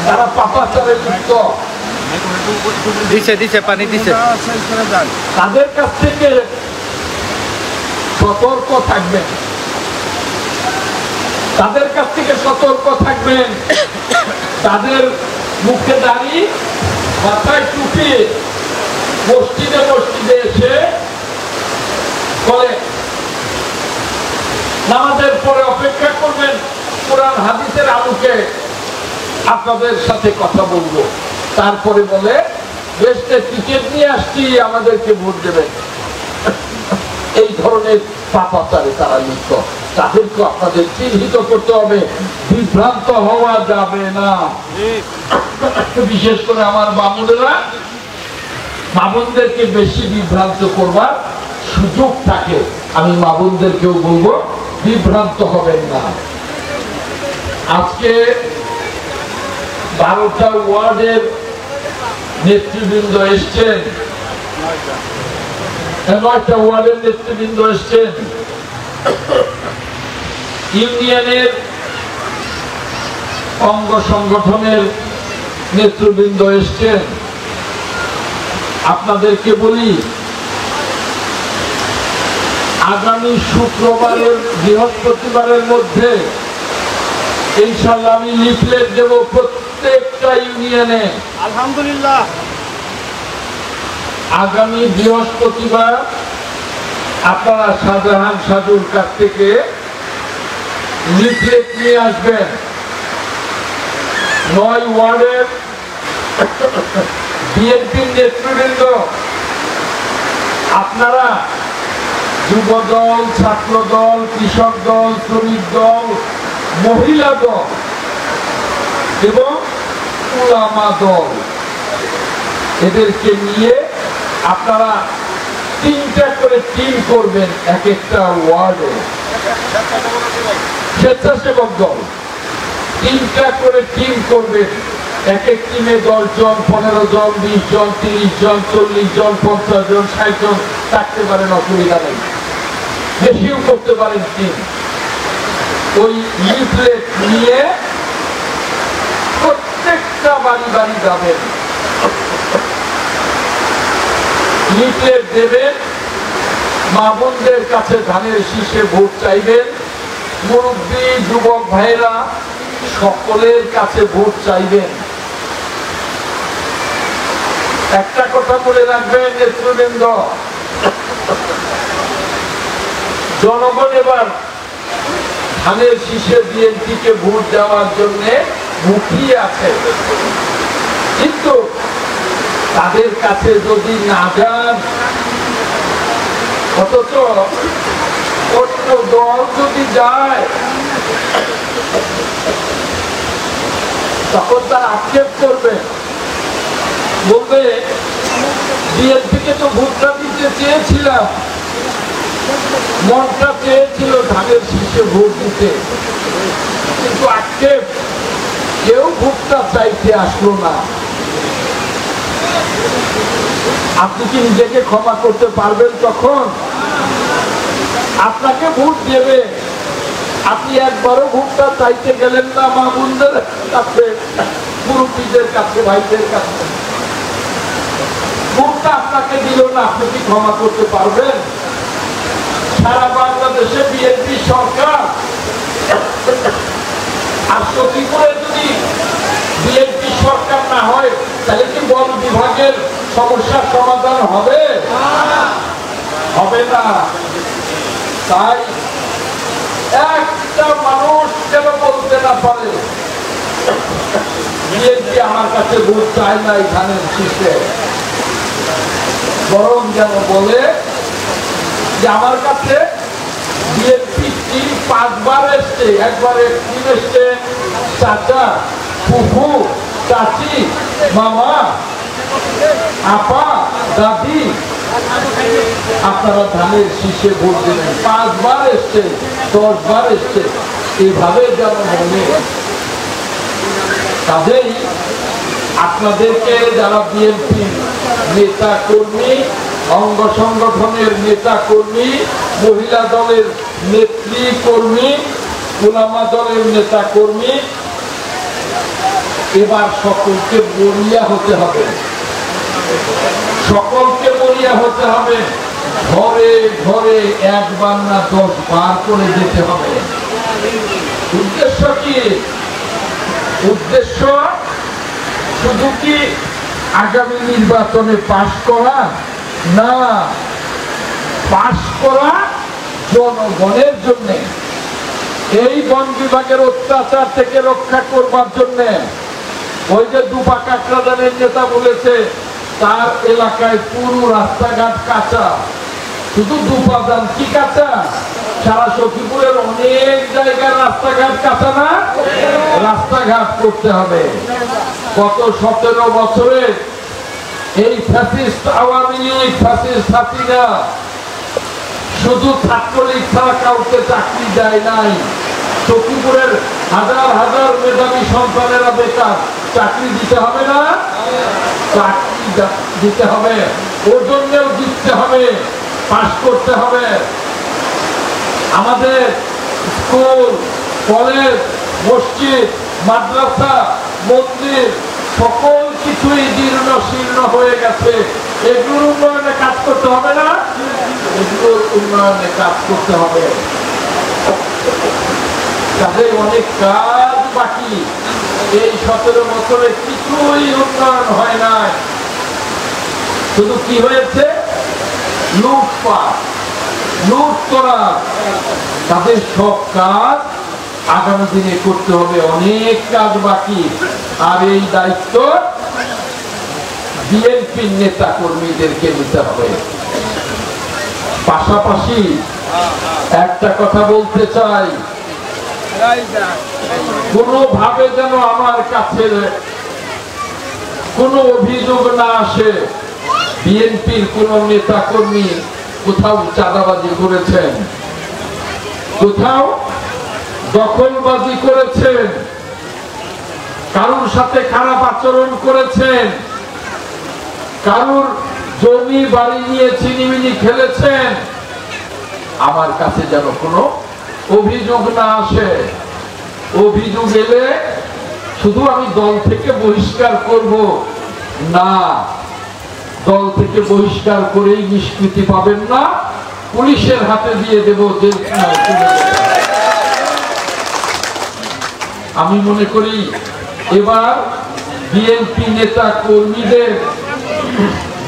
তারা পাপাচারে লিপ্ত, দিছে পানি দিছে, তাদের কাছ থেকে সতর্ক থাকবেন, তাদের কাছ থেকে সতর্ক থাকবেন। তাদের মুখে দাড়ি, মাথায় টুপি, মসজিদে মসজিদে এসে বলে নামাজের পরে অপেক্ষা করবেন, কোরআন হাদিসের আলোকে আপনাদের সাথে কথা বলবো, তারপরে বলে দেশে টিকিট নিয়ে আসছি, আমাদেরকে ভোট দেবেন। এই ধরনের পাপাচারে তারা লিপ্ত, তাদেরকে আপনাদের চিহ্নিত করতে হবে, বিভ্রান্ত হওয়া যাবে না। বিশেষ করে আমার বামুনেরা, মামুনদেরকে বেশি বিভ্রান্ত করবার সুযোগ থাকে, আমি মামুনদেরকেও বলবো বিভ্রান্ত হবেন না। আজকে 12টা ওয়ার্ডের নেতৃবৃন্দ এসছেন, 9টা ওয়ার্ডের নেতৃবৃন্দ এসছেন, ইউনিয়নের অঙ্গ সংগঠনের নেতৃবৃন্দ এসছেন। আপনাদেরকে বলি, আগামী শুক্রবারের বৃহস্পতিবারের মধ্যে ইনশাআল্লাহ আমি লিফলেট দেব প্রত্যেকটা ইউনিয়নে। আলহামদুলিল্লাহ। আগামী বৃহস্পতিবার আপনারা শাহজাহান সাজুর কাছ থেকে লিফলেট নিয়ে আসবেন। 9 ওয়ার্ডের বিএনপির নেতৃবৃন্দ, আপনারা যুব দল, ছাত্র দল, কৃষক দল, শ্রমিক দল, মহিলা দল এবং উলামা দল, এদেরকে নিয়ে আপনারা 3টা করে টিম করবেন এক একটা ওয়ার্ডে। স্বেচ্ছাসেবক দল 3টা করে টিম করবেন, এক এক টিমে 10 জন, 15 জন, 20 জন, 30 জন, 40 জন, 50 জন, 60 জন থাকতে পারেন, অসুবিধা নেই, বেশিও করতে পারেন টিম। ওই লিফলেট নিয়ে প্রত্যেকটা বাড়ি বাড়ি যাবেন, লিফলেট দেবেন, মা বোনদের কাছে ধানের শীষে ভোট চাইবেন, মুরব্বী যুবক ভাইরা সকলের কাছে ভোট চাইবেন। একটা কথা বলে রাখবেন নেতৃবৃন্দ, জনগণ এবার ধানের শীষে বিএনপিকে ভোট দেওয়ার জন্য মুখিয়ে আছে, কিন্তু তাদের কাছে যদি না যান, অথচ অন্য দল যদি যায় তখন তারা আক্ষেপ করবে, বলবে বিএনপিকে তো ভোটটা দিতে চেয়েছিলাম, মনটা চেয়েছিল ধানের শীষে ভোট দিতে, কিন্তু আক্ষেপ, কেউ ভোটটা চাইতে আসলো না। আপনি কি নিজেকে ক্ষমা করতে পারবেন? তখন আপনাকে ভোট দেবে, আপনি একবারও ভোটটা চাইতে গেলেন না মা বোনদের কাছে, মুরব্বীদের কাছে, ভাইদের কাছে, ভোটটা আপনাকে দিল না, আপনি কি ক্ষমা করতে পারবেন? সারা বাংলাদেশে বিএনপি সরকার, আর সত্যিপুরে যদি বিএনপি সরকার না হয় তাহলে কি বন বিভাগের সমস্যার সমাধান হবে? হবে না। তাই একটা মানুষ কেন বলতে না পারে বিএনপি আমার কাছে ভোট চায় না ধানের শীষে, বরং যেন বলে যে আমার কাছে বিএনপি টিম 5 বার এসছে, একবারে টিম এসছে চাচা, ফুফু, চাচি, মামা, আপা, দাদি, আপনারা ধানের শীষে ভোট দেবেন। 5 বার এসছে, 10 বার এসছে, এইভাবে যেন মনে। কাজেই আপনাদেরকে যারা বিএনপি নেতা কর্মী, অঙ্গ সংগঠনের নেতা কর্মী, মহিলা দলের নেত্রী কর্মী, উলামা দলের নেতা কর্মী, এবার সকলকে মরিয়া হতে হবে, সকলকে মরিয়া হতে হবে, ঘরে ঘরে একবার না 10 বার করে যেতে হবে। উদ্দেশ্য কি? উদ্দেশ্য শুধু কি আগামী নির্বাচনে পাশ করা না, পাশ করা জনগণের জন্য, এই বন বিভাগের অত্যাচার থেকে রক্ষা করবার জন্য। ওই যে দুপা কাকড়াদানের নেতা বলেছে তার এলাকায় পুরো রাস্তাঘাট কাঁচা, শুধু দুপাদান কি কাঁচা, সারা সখীপুরের অনেক জায়গার রাস্তাঘাট কাঁচা না, রাস্তাঘাট করতে হবে। গত 17 বছরে এই ফ্যাসিস্ট আওয়ামী লীগ, ফ্যাসিস্ট হাসিনা শুধু ছাত্রলীগ ছাড়া কাউকে চাকরি দেয় নাই। সখীপুরের হাজার হাজার মেধাবী সন্তানেরা বেকার, চাকরি দিতে হবে না, চাকরি দিতে হবে, ওর জন্যও দিতে হবে, পাস করতে হবে। আমাদের স্কুল, কলেজ, মসজিদ, মাদ্রাসা, মন্দির সকল কিছুই জীর্ণ শীর্ণ হয়ে গেছে, এগুলোর উন্নয়নে কাজ করতে হবে না, এগুলোর উন্নয়নে কাজ করতে হবে। তাদের অনেক কাজ বাকি, এই 17 বছরে কিছুই উন্নয়ন হয় নাই, শুধু কি হয়েছে, লুটপাট, লুট করা। তাদের সব কাজ আগামী দিনে করতে হবে, অনেক কাজ বাকি। আর এই দায়িত্ব বিএনপির নেতা কর্মীদেরকে নিতে হবে। পাশাপাশি একটা কথা বলতে চাই, কোনোভাবে যেন আমার কাছে কোনো অভিযোগ না আসে বিএনপির কোন নেতা কর্মী কোথাও চাঁদাবাজি করেছেন, কোথাও দখলবাজি করেছেন, কারোর সাথে খারাপ আচরণ করেছেন, কারোর জমি বাড়ি নিয়ে ছিনিমিনি খেলেছেন, আমার কাছে যেন কোনো অভিযোগ না আসে। অভিযোগ এলে শুধু আমি দল থেকে বহিষ্কার করব না, দল থেকে বহিষ্কার করেই নিষ্কৃতি পাবেন না, পুলিশের হাতে দিয়ে দেব। আমি মনে করি এবার বিএনপি নেতা কর্মীদের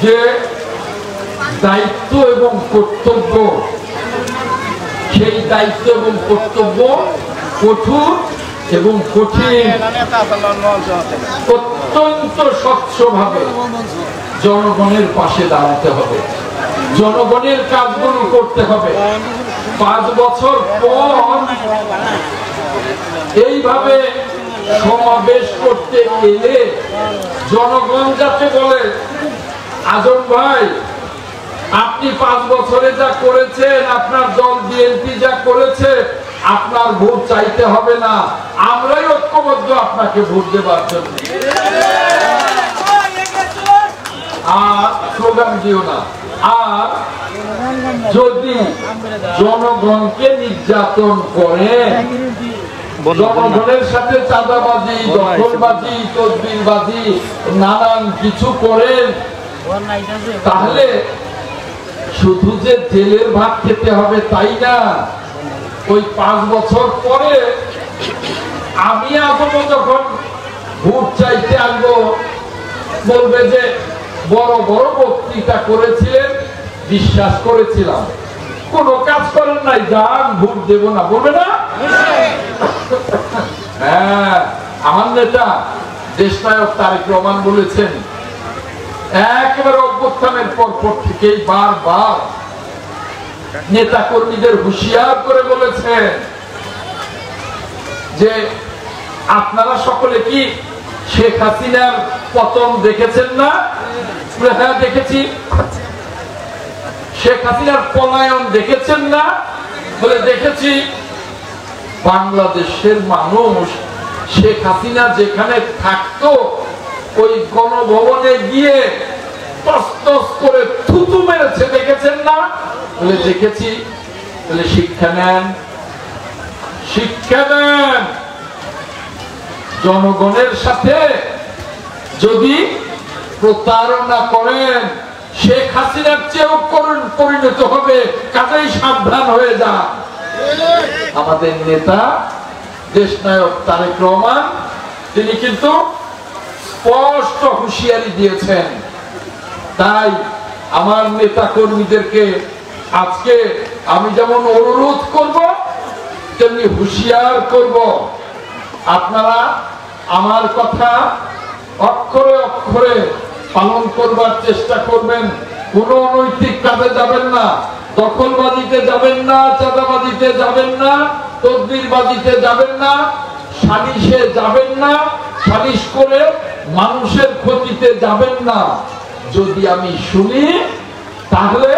যে দায়িত্ব এবং কর্তব্য, সেই দায়িত্ব এবং কর্তব্য কঠোর এবং কঠিন, অত্যন্ত স্বচ্ছভাবে জনগণের পাশে দাঁড়াতে হবে, জনগণের কাজগুলো করতে হবে। 5 বছর পর এইভাবে সমাবেশ করতে এলে জনগণ যাতে বলে, আজম ভাই আপনি 5 বছরে যা করেছেন, আপনার দল বিএনপি যা করেছে, আপনার ভোট চাইতে হবে না, আমরাই ঐক্যবদ্ধ আপনাকে ভোট দেবার জন্য। আর স্লোগান দিও না। আর যদি জনগণকে নির্যাতন করে, জনগণের সাথে চাঁদাবাজি, দখলবাজি, তদবিরবাজি নানান কিছু করেন, তাহলে শুধু যে জেলের ভাত খেতে হবে তাই না, ওই 5 বছর পরে আমি আসবো, যখন ভোট চাইতে আসবো, বলবে যে বড় বড় বক্তৃতা করেছিলেন, বিশ্বাস করেছিলাম, কোন কাজ করেন নাই, যান ভোট দেব না, বলবে না? হ্যাঁ, আমার নেতা দেশনায়ক তারেক রহমান বলেছেন, একেবারে অভ্যুত্থানের পর থেকেই বারবার নেতা কর্মীদের হুঁশিয়ার করে বলেছেন যে আপনারা সকলে কি শেখ হাসিনার পতন দেখেছেন না? হ্যাঁ দেখেছি। শেখ হাসিনার পলায়ন দেখেছেন না? বলে দেখেছি। বাংলাদেশের মানুষ শেখ হাসিনা যেখানে থাকতো ওই গণভবনে গিয়ে টস টস করে থুতু মেরেছে, দেখেছেন না? বলে দেখেছি। বলে শিক্ষা নেন, শিক্ষা নেন। জনগণের সাথে যদি প্রতারণা করেন শেখ হাসিনার চেয়েও পরিণত হবে, কাজেই সাবধান হয়ে যা। আমাদের নেতা দেশনায়ক তারেক রহমান তিনি কিন্তু স্পষ্ট হুঁশিয়ারি দিয়েছেন। তাই আমার নেতা কর্মীদেরকে আজকে আমি যেমন অনুরোধ করব তেমনি হুঁশিয়ার করব, আপনারা আমার কথা অক্ষরে অক্ষরে পালন করবার চেষ্টা করবেন। কোন অনৈতিক কাজে যাবেন না, দখলবাজিতে যাবেন না, চাঁদাবাজিতে যাবেন না, তদবিরবাজিতে যাবেন না, সালিশে যাবেন না, সালিশ করে মানুষের ক্ষতিতে যাবেন না। যদি আমি শুনি তাহলে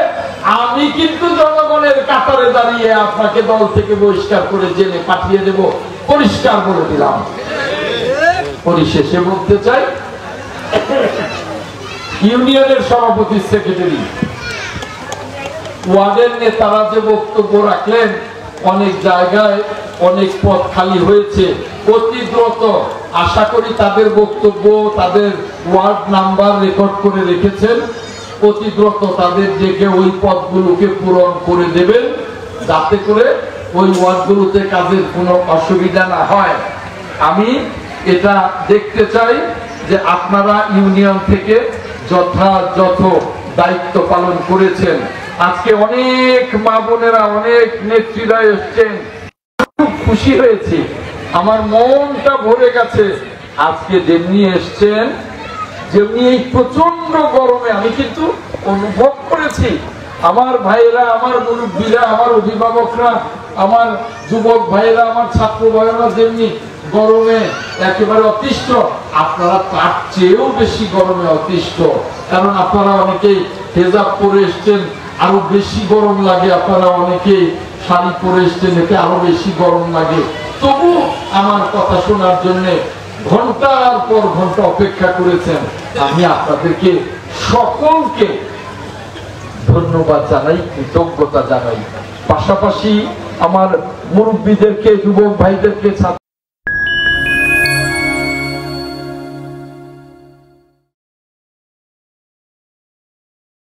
আমি কিন্তু জনগণের কাতারে দাঁড়িয়ে আপনাকে দল থেকে বহিষ্কার করে জেলে পাঠিয়ে দেব, পরিষ্কার করে দিলাম। পরিশেষে বলতে চাই, ইউনিয়নের সভাপতি সেক্রেটারি ওয়ার্ডের নেতারা যে বক্তব্য রাখলেন, অনেক জায়গায় অনেক পদ খালি হয়েছে, অতি দ্রুত আশা করি তাদের বক্তব্য তাদের ওয়ার্ড নাম্বার রেকর্ড করে রেখেছেন, অতি দ্রুত তাদের ডেকে ওই পদগুলোকে পূরণ করে দেবেন, যাতে করে ওই ওয়ার্ডগুলোতে কাজের কোনো অসুবিধা না হয়। আমি এটা দেখতে চাই যে আপনারা ইউনিয়ন থেকে যথাযথ দায়িত্ব পালন করেছেন। আজকে অনেক মা বোনেরা, অনেক নেত্রীরা এসছেন, খুব খুশি হয়েছি, আমার মনটা ভরে গেছে। আজকে যেমনি এসছেন, যেমনি এই প্রচন্ড গরমে আমি কিন্তু অনুভব করেছি আমার ভাইয়েরা, আমার মুরব্বীরা, আমার অভিভাবকরা, আমার যুবক ভাইয়েরা, আমার ছাত্র ভাইয়েরা যেমনি গরমে একেবারে অতিষ্ঠ, আপনারা তার চেয়েও বেশি গরমে অতিষ্ঠ। কারণ আপনারা অনেকেই হেজাব পরে এসছেন, আরো বেশি গরম লাগে, আপনারা অনেকেই শাড়ি পরে এসছেন, এতে আরো বেশি গরম লাগে। তবু আমার কথা শোনার জন্য ঘন্টার পর ঘন্টা অপেক্ষা করেছেন। আমি আপনাদেরকে সকলকে ধন্যবাদ জানাই, কৃতজ্ঞতা জানাই। পাশাপাশি আমার মুরব্বীদেরকে, যুবক ভাইদেরকে,